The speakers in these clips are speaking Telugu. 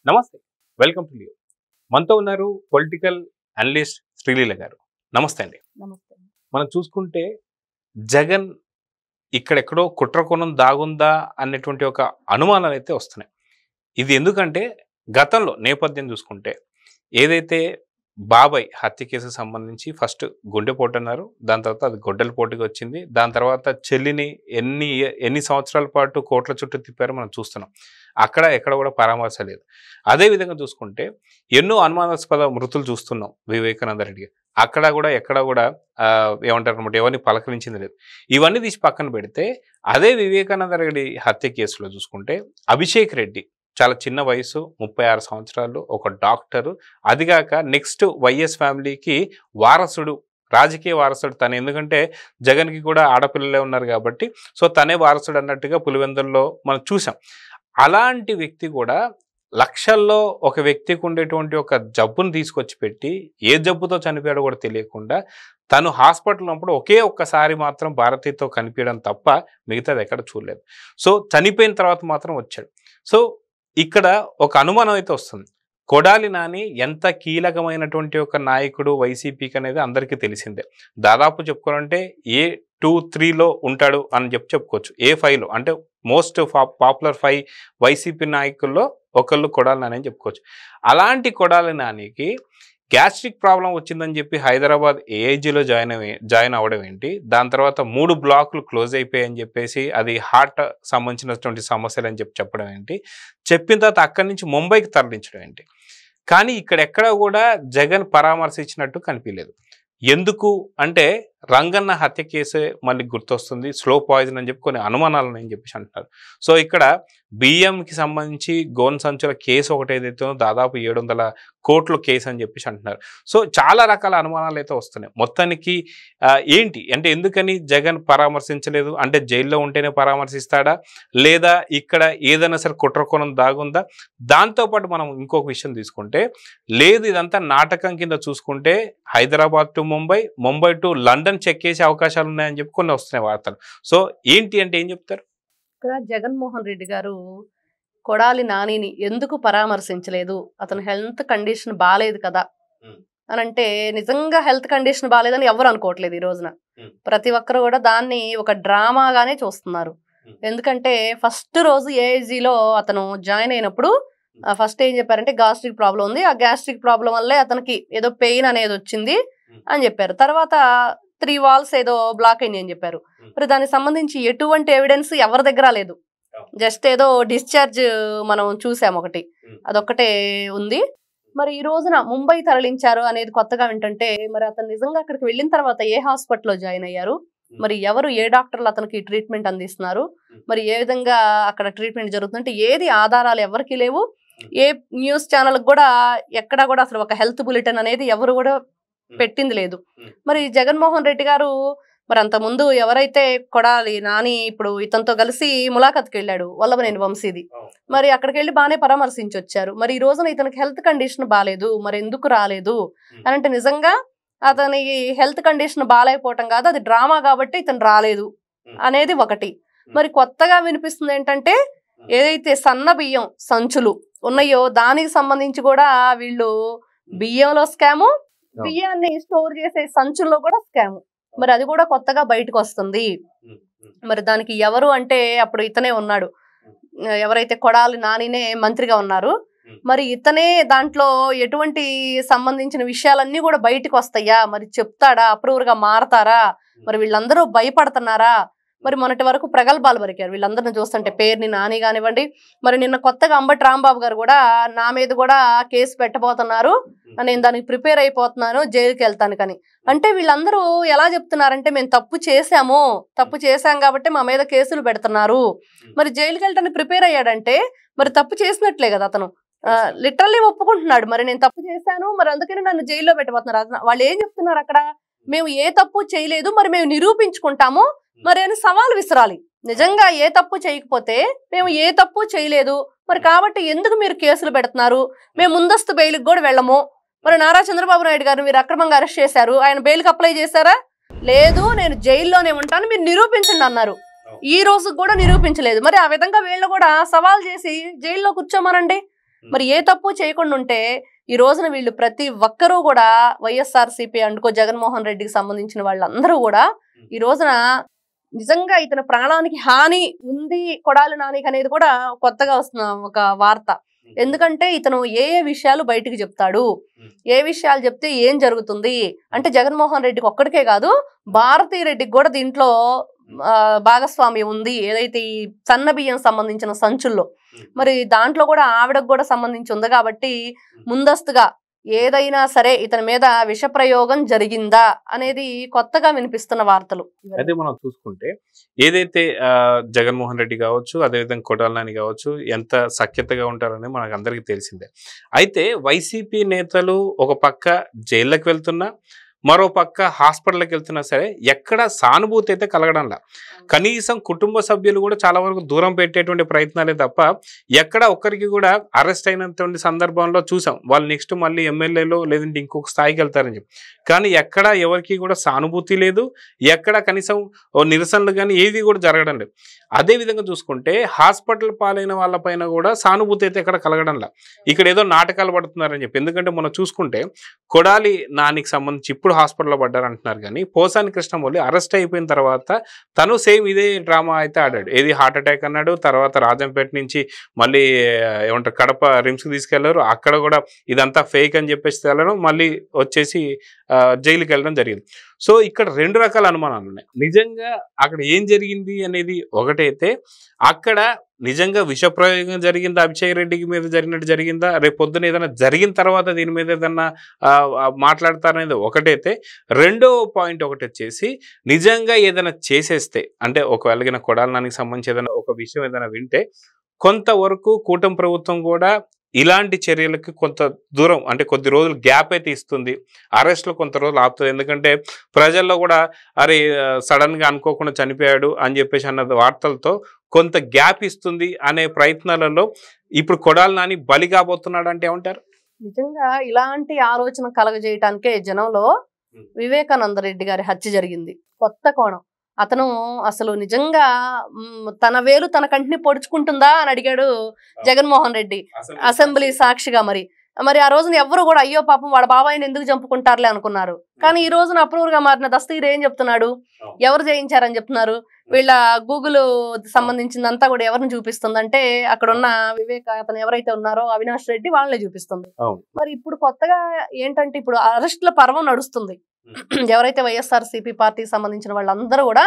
నమస్తే, వెల్కమ్ టు యూ. మనతో ఉన్నారు పొలిటికల్ అనలిస్ట్ శ్రీలీల గారు. నమస్తే అండి. నమస్తే. మనం చూసుకుంటే జగన్ ఇక్కడెక్కడో కుట్రకోణం దాగుందా అనేటువంటి ఒక అనుమానాలు అయితే వస్తున్నాయి. ఇది ఎందుకంటే గతంలో నేపథ్యం చూసుకుంటే ఏదైతే బాబాయ్ హత్య కేసుకు సంబంధించి ఫస్ట్ గుండెపోటు అన్నారు, దాని తర్వాత అది గొడ్డల పోటుగా వచ్చింది, దాని తర్వాత చెల్లిని ఎన్ని సంవత్సరాల పాటు కోట్ల చుట్టూ తిప్పారో మనం చూస్తున్నాం. ఎక్కడ కూడా పరామర్శ లేదు. అదేవిధంగా చూసుకుంటే ఎన్నో అనుమానాస్పద మృతులు చూస్తున్నాం వివేకానంద రెడ్డి. ఎక్కడ కూడా ఏమంటారు అనమాట, ఎవరిని పలకరించింది లేదు. ఇవన్నీ తీసి పక్కన పెడితే అదే వివేకానంద రెడ్డి హత్య కేసులో చూసుకుంటే అభిషేక్ రెడ్డి చాలా చిన్న వయసు, 36 సంవత్సరాలు, ఒక డాక్టరు, అదిగాక నెక్స్ట్ వైఎస్ ఫ్యామిలీకి వారసుడు, రాజకీయ వారసుడు తను. ఎందుకంటే జగన్కి కూడా ఆడపిల్లలే ఉన్నారు కాబట్టి సో తనే వారసుడు అన్నట్టుగా పులివెందుల్లో మనం చూసాం. అలాంటి వ్యక్తి కూడా లక్షల్లో ఒక వ్యక్తికి ఉండేటువంటి ఒక జబ్బును తీసుకొచ్చి పెట్టి ఏ జబ్బుతో చనిపోయాడో కూడా తెలియకుండా తను హాస్పిటల్ ఉన్నప్పుడు ఒక్కసారి మాత్రం భారతీతో కనిపించడం తప్ప మిగతాది ఎక్కడ చూడలేదు. సో చనిపోయిన తర్వాత మాత్రం వచ్చాడు. సో ఇక్కడ ఒక అనుమానం అయితే వస్తుంది. కొడాలి నాని ఎంత కీలకమైనటువంటి ఒక నాయకుడు వైసీపీకి అనేది అందరికీ తెలిసిందే. దాదాపు చెప్పుకోవాలంటే A2-3లో ఉంటాడు అని చెప్పుకోవచ్చు. A5లో అంటే మోస్ట్ పాపులర్ 5 వైసీపీ నాయకుల్లో ఒకళ్ళు కొడాలి నాని అని చెప్పుకోవచ్చు. అలాంటి కొడాలి నానికి గ్యాస్ట్రిక్ ప్రాబ్లం వచ్చిందని చెప్పి హైదరాబాద్ ఏఐజీలో జాయిన్ అవ్వడం ఏంటి, దాని తర్వాత 3 బ్లాకులు క్లోజ్ అయిపోయాయని చెప్పేసి అది హార్ట్ సంబంధించినటువంటి సమస్యలు అని చెప్పడం ఏంటి, చెప్పిన తర్వాత అక్కడి నుంచి ముంబైకి తరలించడం ఏంటి. కానీ ఇక్కడెక్కడ కూడా జగన్ పరామర్శించినట్టు కనిపించలేదు. ఎందుకు అంటే రంగన్న హత్య కేసే మళ్ళీ గుర్తొస్తుంది, స్లో పాయిజన్ అని చెప్పి కొన్ని అనుమానాలు అని చెప్పేసి అంటున్నారు. సో ఇక్కడ బియ్యంకి సంబంధించి గోన్ సంచుల కేసు ఒకటి ఏదైతే దాదాపు 700 కోట్ల కేసు అని చెప్పేసి అంటున్నారు. సో చాలా రకాల అనుమానాలు అయితే వస్తున్నాయి. మొత్తానికి ఏంటి అంటే ఎందుకని జగన్ పరామర్శించలేదు అంటే జైల్లో ఉంటేనే పరామర్శిస్తాడా, లేదా ఇక్కడ ఏదైనా సరే కుట్రకోణం దాగుందా? దాంతోపాటు మనం ఇంకొక విషయం తీసుకుంటే లేదు ఇదంతా నాటకం కింద చూసుకుంటే Hyderabad to Mumbai to London check చేసే అవకాశాలు ఉన్నాయని చెప్పి కొన్ని వస్తున్నాయి వార్తలు. సో ఏంటి అంటే ఏం చెప్తారు? ఇక్కడ జగన్మోహన్ రెడ్డి గారు కొడాలి నానిని ఎందుకు పరామర్శించలేదు, అతను హెల్త్ కండిషన్ బాగాలేదు కదా అని అంటే, నిజంగా హెల్త్ కండిషన్ బాగాలేదని ఎవరు అనుకోవట్లేదు ఈ రోజున. ప్రతి ఒక్కరు కూడా దాన్ని ఒక డ్రామాగానే చూస్తున్నారు. ఎందుకంటే ఫస్ట్ రోజు ఏఐజీలో అతను జాయిన్ అయినప్పుడు ఫస్ట్ ఏం చెప్పారంటే గ్యాస్ట్రిక్ ప్రాబ్లం ఉంది, ఆ గ్యాస్ట్రిక్ ప్రాబ్లం వల్లే అతనికి ఏదో పెయిన్ అనేది వచ్చింది అని చెప్పారు. తర్వాత 3 వాల్స్ ఏదో బ్లాక్ అయింది అని చెప్పారు. మరి దానికి సంబంధించి ఎటువంటి ఎవిడెన్స్ ఎవరి దగ్గర లేదు. జస్ట్ ఏదో డిశ్చార్జ్ మనం చూసాం ఒకటి, అదొక్కటే ఉంది. మరి ఈ రోజున ముంబై తరలించారు అనేది కొత్తగా ఏంటంటే, మరి అతను నిజంగా అక్కడికి వెళ్ళిన తర్వాత ఏ హాస్పిటల్లో జాయిన్ అయ్యారు, మరి ఎవరు ఏ డాక్టర్లు అతనికి ట్రీట్మెంట్ అందిస్తున్నారు, మరి ఏ విధంగా అక్కడ ట్రీట్మెంట్ జరుగుతుందంటే ఏది ఆధారాలు ఎవరికి లేవు. ఏ న్యూస్ ఛానల్కి కూడా ఎక్కడా కూడా అసలు ఒక హెల్త్ బులెటిన్ అనేది ఎవరు కూడా పెట్టింది లేదు. మరి జగన్మోహన్ రెడ్డి గారు మరి అంత ముందు ఎవరైతే కొడాలి నాని ఇప్పుడు ఇతనితో కలిసి ములాఖత్కి వెళ్ళాడు వల్లభనేని వంశీది, మరి అక్కడికి వెళ్ళి బాగానే పరామర్శించి వచ్చారు. మరి ఈ రోజున ఇతనికి హెల్త్ కండిషన్ బాగాలేదు, మరి ఎందుకు రాలేదు అని అంటే నిజంగా అతని హెల్త్ కండిషన్ బాగాలేకపోవటం కాదు, అది డ్రామా కాబట్టి ఇతను రాలేదు అనేది ఒకటి. మరి కొత్తగా వినిపిస్తుంది ఏంటంటే ఏదైతే సన్న బియ్యం సంచులు ఉన్నాయో దానికి సంబంధించి కూడా వీళ్ళు బియ్యంలో స్కాము, బియ్యాన్ని స్టోర్ చేసే సంచుల్లో కూడా స్కాము. మరి అది కూడా కొత్తగా బయటకు వస్తుంది. మరి దానికి ఎవరు అంటే అప్పుడు ఇతనే ఉన్నాడు, ఎవరైతే కొడాలి నానినే మంత్రిగా ఉన్నారు. మరి ఇతనే దాంట్లో ఎటువంటి సంబంధించిన విషయాలన్నీ కూడా బయటకు వస్తాయా, మరి చెప్తాడా, అప్రూవర్గా మారతారా, మరి వీళ్ళందరూ భయపడుతున్నారా? మరి మొన్నటి వరకు ప్రగల్భాలు పలికారు వీళ్ళందరిని చూస్తుంటే, పేరుని నాని కానివ్వండి, మరి నిన్న కొత్తగా అంబటి రాంబాబు గారు కూడా నా మీద కూడా కేసు పెట్టబోతున్నారు, నేను దానికి ప్రిపేర్ అయిపోతున్నాను, జైలుకి వెళ్తాను కానీ. అంటే వీళ్ళందరూ ఎలా చెప్తున్నారంటే మేము తప్పు చేశాం కాబట్టి మా మీద కేసులు పెడుతున్నారు. మరి జైలుకి వెళ్ళటానికి ప్రిపేర్ అయ్యాడంటే మరి తప్పు చేసినట్లే కదా అతను. లిటరల్లీ ఒప్పుకుంటున్నాడు, మరి నేను తప్పు చేశాను, మరి అందుకని నన్ను జైల్లో పెట్టబోతున్నారు. వాళ్ళు ఏం చెప్తున్నారు అక్కడ, మేము ఏ తప్పు చేయలేదు, మరి మేము నిరూపించుకుంటాము మరి అని సవాల్ విసరాలి. నిజంగా ఏ తప్పు చేయకపోతే మేము ఏ తప్పు చేయలేదు, మరి కాబట్టి ఎందుకు మీరు కేసులు పెడుతున్నారు, మేము ముందస్తు బెయిల్కి కూడా వెళ్ళము. మరి నారా చంద్రబాబు నాయుడు గారు మీరు అక్రమంగా అరెస్ట్ చేశారు, ఆయన బెయిల్కి అప్లై చేశారా? లేదు, నేను జైల్లోనే ఉంటాను, మీరు నిరూపించండి అన్నారు. ఈ రోజు కూడా నిరూపించలేదు. మరి ఆ విధంగా వీళ్ళు కూడా సవాల్ చేసి జైల్లో కూర్చోమనండి. మరి ఏ తప్పు చేయకుండా ఉంటే ఈ రోజున వీళ్ళు ప్రతి ఒక్కరూ కూడా వైఎస్ఆర్సీపీ అండుకో జగన్మోహన్ రెడ్డికి సంబంధించిన వాళ్ళందరూ కూడా ఈ రోజున నిజంగా ఇతని ప్రాణానికి హాని ఉంది కొడాలి నానికి అనేది కూడా కొత్తగా వస్తున్న ఒక వార్త. ఎందుకంటే ఇతను ఏ విషయాలు బయటికి చెప్తాడు, ఏ విషయాలు చెప్తే ఏం జరుగుతుంది అంటే జగన్మోహన్ రెడ్డికి ఒక్కడికే కాదు భారతీ రెడ్డికి కూడా దీంట్లో భాగస్వామ్యం ఉంది. ఏదైతే ఈ సన్న బియ్యం సంబంధించిన సంచుల్లో మరి దాంట్లో కూడా ఆవిడకు కూడా సంబంధించి ఉంది కాబట్టి ముందస్తుగా ఏదైనా సరే ఇతని మీద విష ప్రయోగం జరిగిందా అనేది కొత్తగా వినిపిస్తున్న వార్తలు. అదే మనం చూసుకుంటే ఏదైతే జగన్మోహన్ రెడ్డి కావచ్చు, అదేవిధంగా కొడాలి నాని కావచ్చు ఎంత సఖ్యతగా ఉంటారని మనకు అందరికీ తెలిసిందే. అయితే వైసీపీ నేతలు ఒక పక్క జైళ్ళకి వెళ్తున్నా, మరో పక్క హాస్పిటల్కి వెళ్తున్నా సరే ఎక్కడ సానుభూతి అయితే కలగడంలా. కనీసం కుటుంబ సభ్యులు కూడా చాలా వరకు దూరం పెట్టేటువంటి ప్రయత్నాలే తప్ప ఎక్కడ ఒక్కరికి కూడా అరెస్ట్ అయినటువంటి సందర్భంలో చూసాం వాళ్ళు నెక్స్ట్ మళ్ళీ ఎమ్మెల్యేలో లేదంటే ఇంకొక స్థాయికి వెళ్తారని చెప్పి. కానీ ఎక్కడ ఎవరికి కూడా సానుభూతి లేదు, ఎక్కడ కనీసం నిరసనలు కానీ ఏది కూడా జరగడం లేదు. అదేవిధంగా చూసుకుంటే హాస్పిటల్ పాలైన వాళ్ళపైన కూడా సానుభూతి అయితే ఎక్కడ కలగడంలా. ఇక్కడ ఏదో నాటకాలు పడుతున్నారని చెప్పి. ఎందుకంటే మనం చూసుకుంటే కొడాలి నానికి సంబంధించి ఇప్పుడు హాస్పిటల్లో పడ్డారంటున్నారు కానీ పోసాని కృష్ణమౌళి అరెస్ట్ అయిపోయిన తర్వాత తను సేమ్ ఇదే డ్రామా అయితే ఆడాడు. ఏది హార్ట్ అటాక్ అన్నాడు, తర్వాత రాజంపేట నుంచి మళ్ళీ ఏమంటారు కడప రిమ్స్కి తీసుకెళ్లారు, అక్కడ కూడా ఇదంతా ఫేక్ అని చెప్పేసి వెళ్ళడం, మళ్ళీ వచ్చేసి జైలుకి వెళ్ళడం జరిగింది. సో ఇక్కడ రెండు రకాల అనుమానాలు ఉన్నాయి. నిజంగా అక్కడ ఏం జరిగింది అనేది ఒకటైతే అక్కడ నిజంగా విష ప్రయోగం జరిగిందా, అభిషేక్ రెడ్డికి మీద జరిగినట్టు జరిగిందా, రేపు పొద్దున ఏదైనా జరిగిన తర్వాత దీని మీద ఏదన్నా మాట్లాడతారనేది ఒకటైతే, రెండో పాయింట్ ఒకటి వచ్చేసి నిజంగా ఏదైనా చేసేస్తే అంటే ఒకవేళ కొడాలి నానికి సంబంధించి ఏదైనా ఒక విషయం ఏదైనా వింటే కొంతవరకు కూటమి ప్రభుత్వం కూడా ఇలాంటి చర్యలకి కొంత దూరం అంటే కొద్ది రోజులు గ్యాప్ అయితే ఇస్తుంది, అరెస్ట్లో కొంత రోజులు ఆపుతుంది. ఎందుకంటే ప్రజల్లో కూడా అరే సడన్గా అనుకోకుండా చనిపోయాడు అని చెప్పేసి అన్న వార్తలతో కొంత గ్యాప్ ఇస్తుంది అనే ప్రయత్నాలలో ఇప్పుడు కొడాలి నాని బలి కాబోతున్నాడు అంటే ఏమంటారు? నిజంగా ఇలాంటి ఆలోచన కలగజేయటానికే జనంలో వివేకానంద రెడ్డి గారి హత్య జరిగింది. కొత్త కోణం. అతను అసలు నిజంగా తన వేలు తన కంటిని పొడుచుకుంటుందా అని అడిగాడు జగన్మోహన్ రెడ్డి అసెంబ్లీ సాక్షిగా. మరి ఆ రోజున ఎవరు కూడా అయ్యో పాపం వాడు బాబాయిని ఎందుకు చంపుకుంటారులే అనుకున్నారు. కానీ ఈ రోజున అప్రూవర్ గా మారిన దస్తగిరి ఏం చెప్తున్నాడు, ఎవరు చేయించారని చెప్తున్నారు. వీళ్ళ గూగుల్ సంబంధించిందంతా కూడా ఎవరిని చూపిస్తుందంటే అక్కడ ఉన్న అతను ఎవరైతే ఉన్నారో అవినాష్ రెడ్డి వాళ్ళని చూపిస్తుంది. మరి ఇప్పుడు కొత్తగా ఏంటంటే ఇప్పుడు అరెస్ట్ల పర్వం నడుస్తుంది. ఎవరైతే వైఎస్ఆర్సీపీ పార్టీకి సంబంధించిన వాళ్ళందరూ కూడా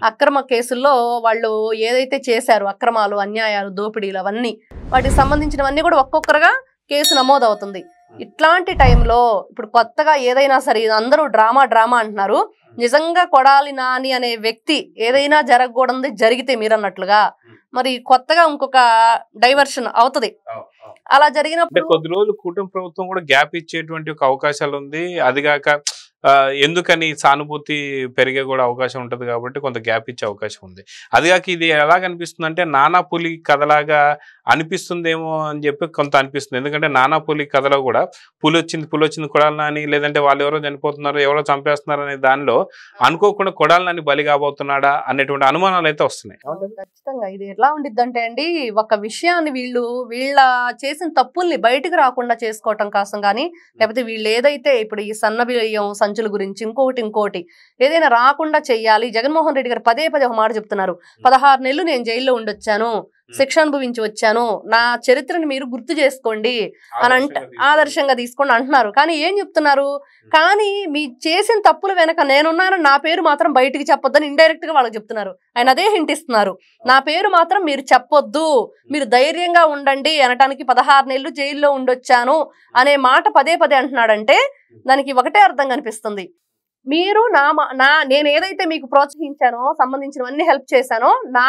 అక్రమ కేసుల్లో వాళ్ళు ఏదైతే చేశారు అక్రమాలు, అన్యాయాలు, దోపిడీలు అవన్నీ వాటికి సంబంధించినవన్నీ కూడా ఒక్కొక్కరుగా కేసు నమోదవుతుంది. ఇట్లాంటి టైంలో ఇప్పుడు కొత్తగా ఏదైనా సరే అందరూ డ్రామా అంటున్నారు. నిజంగా కొడాలి నాని అనే వ్యక్తి ఏదైనా జరగకూడదు జరిగితే మీరన్నట్లుగా మరి కొత్తగా ఇంకొక డైవర్షన్ అవుతుంది. అలా జరిగినప్పుడు కొద్ది రోజులు కూటమి ప్రభుత్వం కూడా గ్యాప్ ఇచ్చేటువంటి ఒక అవకాశాలు ఉంది. అదిగాక ఎందుకని సానుభూతి పెరిగే కూడా అవకాశం ఉంటుంది కాబట్టి కొంత గ్యాప్ ఇచ్చే అవకాశం ఉంది. అదిగాక ఇది ఎలా కనిపిస్తుంది అంటే నానా పులి కథలాగా అనిపిస్తుందేమో అని చెప్పి కొంత అనిపిస్తుంది. ఎందుకంటే నానా పులి కథలో కూడా పులి వచ్చింది కొడాలి నాని, లేదంటే వాళ్ళు ఎవరో చనిపోతున్నారు, ఎవరో చంపేస్తున్నారు అనే దానిలో అనుకోకుండా కొడాలి నాని బలి కాబోతున్నాడా అనేటువంటి అనుమానాలు అయితే వస్తున్నాయి. ఖచ్చితంగా ఇది ఎలా ఉండిద్దంటే అండి, ఒక విషయాన్ని వీళ్ళ చేసిన తప్పుల్ని బయటకు రాకుండా చేసుకోవటం కోసం కానీ, లేకపోతే వీళ్ళు ఏదైతే ఇప్పుడు ఈ సన్న బియ్యం సంచుల గురించి ఇంకోటి ఏదైనా రాకుండా చెయ్యాలి. జగన్మోహన్ రెడ్డి గారు పదే ఒక మాట చెప్తున్నారు, 16 నెలలు నేను జైల్లో ఉండొచ్చాను, శిక్ష అనుభవించి వచ్చాను, నా చరిత్రని మీరు గుర్తు చేసుకోండి అని ఆదర్శంగా తీసుకోండి అంటున్నారు. కానీ ఏం చెప్తున్నారు, కానీ మీ చేసిన తప్పుల వెనక నేనున్నాను, నా పేరు మాత్రం బయటికి చెప్పొద్దని ఇండైరెక్ట్ గా వాళ్ళకి చెప్తున్నారు. ఆయన అదే హింట్ ఇస్తున్నారు, నా పేరు మాత్రం మీరు చెప్పొద్దు, మీరు ధైర్యంగా ఉండండి అనటానికి 16 నెలలు జైల్లో ఉండొచ్చాను అనే మాట పదే అంటున్నాడంటే దానికి ఒకటే అర్థం కనిపిస్తుంది, మీరు నేను ఏదైతే మీకు ప్రోత్సహించానో సంబంధించినవన్నీ హెల్ప్ చేశానో నా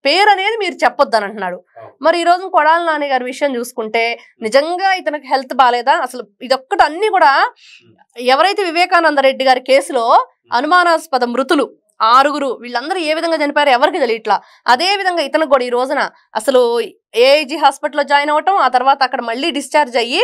పేరు అనేది మీరు చెప్పొద్దు అని అంటున్నాడు. మరి ఈ రోజు కొడాలి నాని గారి విషయం చూసుకుంటే నిజంగా ఇతనికి హెల్త్ బాగాలేదా, అసలు ఇదొక్కటి అన్ని కూడా ఎవరైతే వివేకానంద రెడ్డి గారి కేసులో అనుమానాస్పద మృతులు 6 వీళ్ళందరూ ఏ విధంగా చనిపోయారు ఎవరికి తెలియట్లా. అదే విధంగా ఇతనికి కూడా ఈ రోజున అసలు ఏఐజీ హాస్పిటల్లో జాయిన్ అవ్వటం, ఆ తర్వాత అక్కడ మళ్ళీ డిశ్చార్జ్ అయ్యి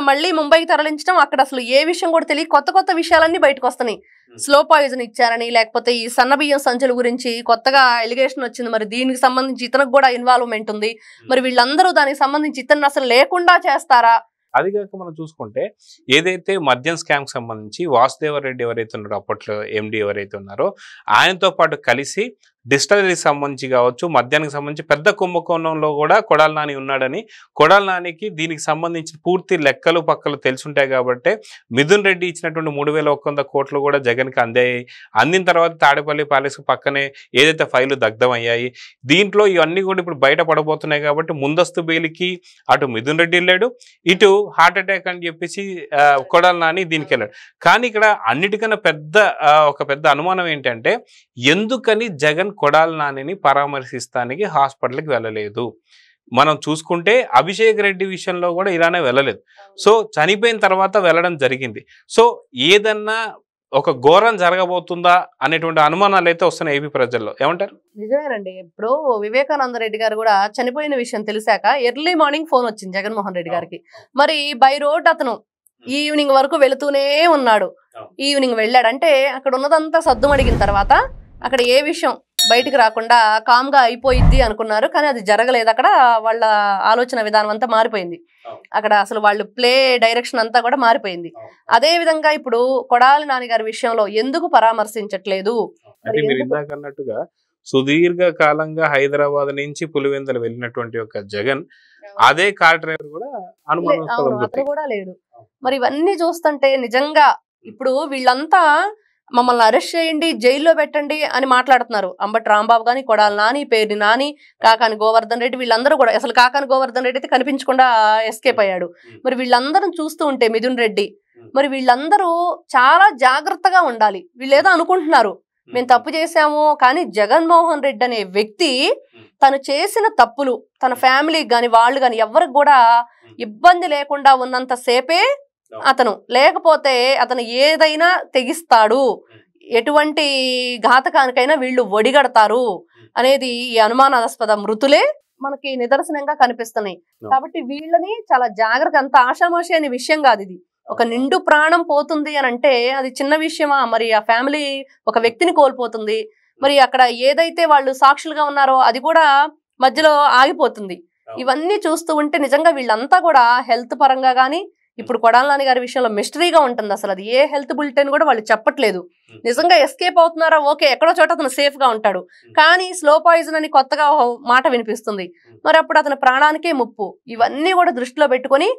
మళ్ళీ ముంబైకి తరలించడం, అక్కడ అసలు ఏ విషయం కూడా తెలియదు, కొత్త కొత్త విషయాలన్నీ బయటకు వస్తున్నాయి. స్లో పాయిజన్ ఇచ్చారని, లేకపోతే ఈ సన్నబియ్యం సంచుల గురించి కొత్తగా ఎలిగేషన్ వచ్చింది, మరి దీనికి సంబంధించి ఇతనికి కూడా ఇన్వాల్వ్మెంట్ ఉంది, మరి వీళ్ళందరూ దానికి సంబంధించి ఇతన్ని అసలు లేకుండా చేస్తారా? అది కాక మనం చూసుకుంటే ఏదైతే మద్యం స్కామ్ కి సంబంధించి వాసుదేవరెడ్డి ఎవరైతే ఉన్నారో, అప్పట్లో ఎండి ఎవరైతే ఉన్నారో, ఆయనతో పాటు కలిసి డిస్టలరీకి సంబంధించి కావచ్చు, మద్యానికి సంబంధించి పెద్ద కుంభకోణంలో కూడా కొడాలి నాని ఉన్నాడని, కొడాలి నానికి దీనికి సంబంధించి పూర్తి లెక్కలు పక్కలు తెలుసుంటాయి కాబట్టి మిథున్ రెడ్డి ఇచ్చినటువంటి 3,100 కోట్లు కూడా జగన్కి అందాయి. అందిన తర్వాత తాడేపల్లి ప్యాలెస్ పక్కనే ఏదైతే ఫైలు దగ్ధం అయ్యాయి, దీంట్లో ఇవన్నీ కూడా ఇప్పుడు బయట పడబోతున్నాయి కాబట్టి ముందస్తు బెయిల్కి అటు మిథున్ రెడ్డి వెళ్ళాడు, ఇటు హార్ట్ అటాక్ అని చెప్పేసి కొడాలి నాని దీనికి వెళ్ళాడు. కానీ ఇక్కడ అన్నిటికన్నా ఒక పెద్ద అనుమానం ఏంటంటే, ఎందుకని జగన్ కొడాలి నానిని పరామర్శిస్తానికి హాస్పిటల్కి వెళ్ళలేదు? మనం చూసుకుంటే అభిషేక్ రెడ్డి విషయంలో కూడా ఇలానే వెళ్ళలేదు. సో చనిపోయిన తర్వాత వెళ్ళడం జరిగింది. సో ఏదన్నా ఒక ఘోరం జరగబోతుందా అనేటువంటి అనుమానాలు అయితే వస్తున్నాయి ఏపీ ప్రజల్లో. ఏమంటారు? నిజమేనండి. ఇప్పుడు వివేకానంద రెడ్డి గారు కూడా చనిపోయిన విషయం తెలిసాక ఎర్లీ మార్నింగ్ ఫోన్ వచ్చింది జగన్మోహన్ రెడ్డి గారికి. మరి బై రోడ్ అతను ఈవినింగ్ వరకు వెళుతూనే ఉన్నాడు. ఈవినింగ్ వెళ్ళాడు అంటే అక్కడ ఉన్నదంతా సద్దుమడిగిన తర్వాత అక్కడ ఏ విషయం బయటికి రాకుండా కామ్గా అయిపోయిద్ది అనుకున్నారు, కానీ అది జరగలేదు. అక్కడ వాళ్ళ ఆలోచన విధానం అంతా మారిపోయింది. అక్కడ అసలు వాళ్ళు ప్లే డైరెక్షన్ అంతా కూడా మారిపోయింది. అదే విధంగా ఇప్పుడు కొడాలి నాని గారి విషయంలో ఎందుకు పరామర్శించట్లేదు? అంటే మీరు ఇందాక అన్నట్టుగా సుదీర్ఘ కాలంగా హైదరాబాద్ నుంచి పులివెందులు వెళ్ళినటువంటి ఒక జగన్, అదే కార్ డ్రైవర్ కూడా అతను కూడా లేడు. మరి ఇవన్నీ చూస్తుంటే నిజంగా ఇప్పుడు వీళ్ళంతా మమ్మల్ని అరెస్ట్ చేయండి, జైల్లో పెట్టండి అని మాట్లాడుతున్నారు. అంబటి రాంబాబు కానీ, కొడాలి నాని, పేర్ని నాని, కాకాని గోవర్ధన్ రెడ్డి, వీళ్ళందరూ కూడా. అసలు కాకాని గోవర్ధన్ రెడ్డి అయితే కనిపించకుండా ఎస్కేప్ అయ్యాడు. మరి వీళ్ళందరూ చూస్తూ ఉంటే మిథున్ రెడ్డి, మరి వీళ్ళందరూ చాలా జాగ్రత్తగా ఉండాలి. వీళ్ళు ఏదో అనుకుంటున్నారు మేము తప్పు చేశాము, కానీ జగన్మోహన్ రెడ్డి అనే వ్యక్తి తను చేసిన తప్పులు తన ఫ్యామిలీకి కానీ వాళ్ళు కానీ ఎవరికి కూడా ఇబ్బంది లేకుండా ఉన్నంత సేపే అతను, లేకపోతే అతను ఏదైనా తెగిస్తాడు, ఎటువంటి ఘాతకానికైనా వీళ్ళు ఒడిగడతారు అనేది ఈ అనుమానాస్పద మృతులే మనకి నిదర్శనంగా కనిపిస్తున్నాయి. కాబట్టి వీళ్ళని చాలా జాగ్రత్త, అంత ఆషామాషి అనే విషయం కాదు ఇది. ఒక నిండు ప్రాణం పోతుంది అని అంటే అది చిన్న విషయమా? మరి ఆ ఫ్యామిలీ ఒక వ్యక్తిని కోల్పోతుంది. మరి అక్కడ ఏదైతే వాళ్ళు సాక్షులుగా ఉన్నారో అది కూడా మధ్యలో ఆగిపోతుంది. ఇవన్నీ చూస్తూ ఉంటే నిజంగా వీళ్ళంతా కూడా హెల్త్ పరంగా కానీ, ఇప్పుడు కొడాలి నాని గారి విషయంలో మిస్టరీగా ఉంటుంది. అసలు అది ఏ హెల్త్ బులెటిన్ కూడా వాళ్ళు చెప్పట్లేదు. నిజంగా ఎస్కేప్ అవుతున్నారా? ఓకే, ఎక్కడో చోట అతను సేఫ్ గా ఉంటాడు, కానీ స్లో పాయిజన్ అని కొత్తగా మాట వినిపిస్తుంది. మరి అప్పుడు అతని ప్రాణానికే ముప్పు. ఇవన్నీ కూడా దృష్టిలో పెట్టుకొని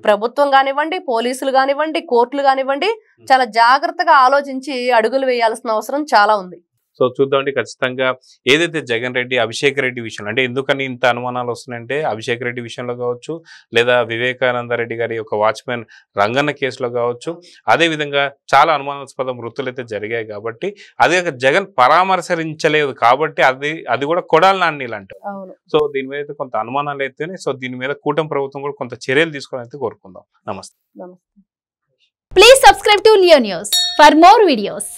ప్రభుత్వం కానివ్వండి, పోలీసులు కానివ్వండి, కోర్టులు కానివ్వండి చాలా జాగ్రత్తగా ఆలోచించి అడుగులు వేయాల్సిన అవసరం చాలా ఉంది. సో చూద్దామండి, ఖచ్చితంగా ఏదైతే జగన్ రెడ్డి, అభిషేక్ రెడ్డి విషయంలో, అంటే ఎందుకని ఇంత అనుమానాలు వస్తున్నాయంటే అభిషేక్ రెడ్డి విషయంలో కావచ్చు, లేదా వివేకానంద రెడ్డి గారి యొక్క వాచ్మెన్ రంగన్న కేసులో కావచ్చు, అదేవిధంగా చాలా అనుమానాస్పద మృతులు అయితే జరిగాయి కాబట్టి, అదే జగన్ పరామర్శించలేదు కాబట్టి అది కూడా కొడాలి నాని అంటారు. సో దీని మీద అయితే కొంత అనుమానాలు అయితేనే, సో దీని మీద కూటమి ప్రభుత్వం కూడా కొంత చర్యలు తీసుకొని అయితే కోరుకుందాం. నమస్తే. Please subscribe to Leo News for more videos.